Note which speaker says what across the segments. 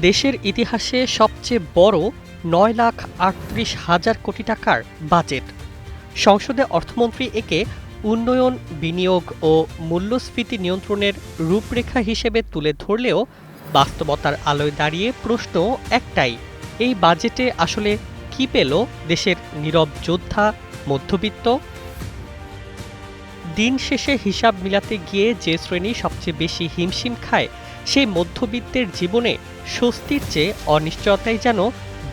Speaker 1: দেশের ইতিহাসে সবচেয়ে বড় ৯,৩৮,০০০ কোটি টাকার বাজেট। সংসদে অর্থমন্ত্রী একে উন্নয়ন, বিনিয়োগ ও মূল্যস্ফীতি নিয়ন্ত্রণের রূপরেখা হিসেবে তুলে ধরলেও বাস্তবতার আলোয় দাঁড়িয়ে প্রশ্ন একটাই, এই বাজেটে আসলে কী পেল দেশের নীরব যোদ্ধা মধ্যবিত্ত? দিন শেষে হিসাব মিলাতে গিয়ে যে শ্রেণী সবচেয়ে বেশি হিমশিম খায়, সেই মধ্যবিত্তের জীবনে স্বস্তির চেয়ে অনিশ্চয়তাই যেন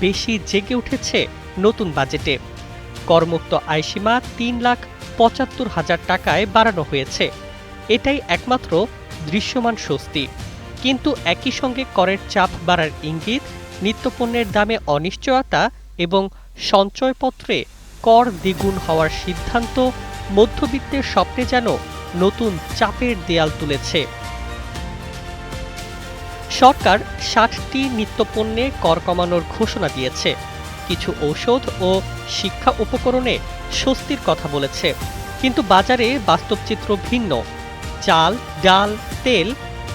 Speaker 1: বেশি জেগে উঠেছে নতুন বাজেটে। করমুক্ত আয়সীমা ৩,৭৫,০০০ টাকায় বাড়ানো হয়েছে, এটাই একমাত্র দৃশ্যমান স্বস্তি। কিন্তু একই সঙ্গে করের চাপ বাড়ার ইঙ্গিত, নিত্যপণ্যের দামে অনিশ্চয়তা এবং সঞ্চয়পত্রে কর দ্বিগুণ হওয়ার সিদ্ধান্ত মধ্যবিত্তের স্বপ্নে যেন নতুন চাপের দেয়াল তুলেছে। সরকার ৬০টি নিত্যপণ্যে কর কমানোর ঘোষণা দিয়েছে, কিছু ঔষধ ও শিক্ষা উপকরণে স্বস্তির কথা বলেছে। কিন্তু বাজারে বাস্তব চিত্র ভিন্ন। চাল, ডাল, তেল,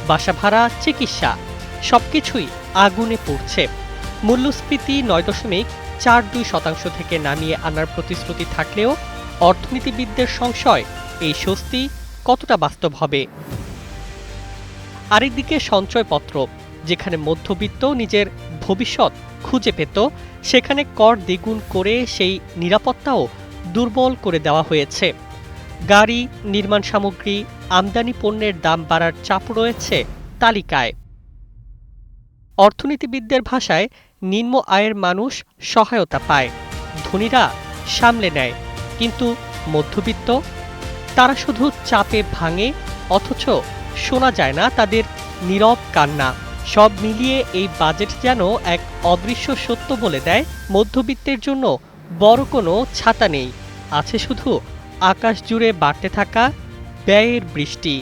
Speaker 1: বাসা ভাড়া, চিকিৎসা সবকিছুই আগুনে পড়ছে। মূল্যস্ফীতি ৯.৪২% থেকে নামিয়ে আনার প্রতিশ্রুতি থাকলেও অর্থনীতিবিদদের সংশয়, এই স্বস্তি কতটা বাস্তব হবে। আরেকদিকে সঞ্চয়পত্র, যেখানে মধ্যবিত্ত নিজের ভবিষ্যৎ খুঁজে পেত, সেখানে কর দ্বিগুণ করে সেই নিরাপত্তাও দুর্বল করে দেওয়া হয়েছে। গাড়ি, নির্মাণ সামগ্রী, আমদানি পণ্যের দাম বাড়ার চাপ রয়েছে তালিকায়। অর্থনীতিবিদদের ভাষায়, নিম্ন আয়ের মানুষ সহায়তা পায়, ধনীরা সামলে নেয়, কিন্তু মধ্যবিত্ত, তারা শুধু চাপে ভাঙে, অথচ শোনা যায় না তাদের নীরব কান্না। সব মিলিয়ে এই বাজেট যেন এক অদৃশ্য সত্য বলে দেয়, মধ্যবিত্তের জন্য বড় কোনো ছাতা নেই, আছে শুধু আকাশ জুড়ে বাড়তে থাকা ব্যয়ের বৃষ্টি।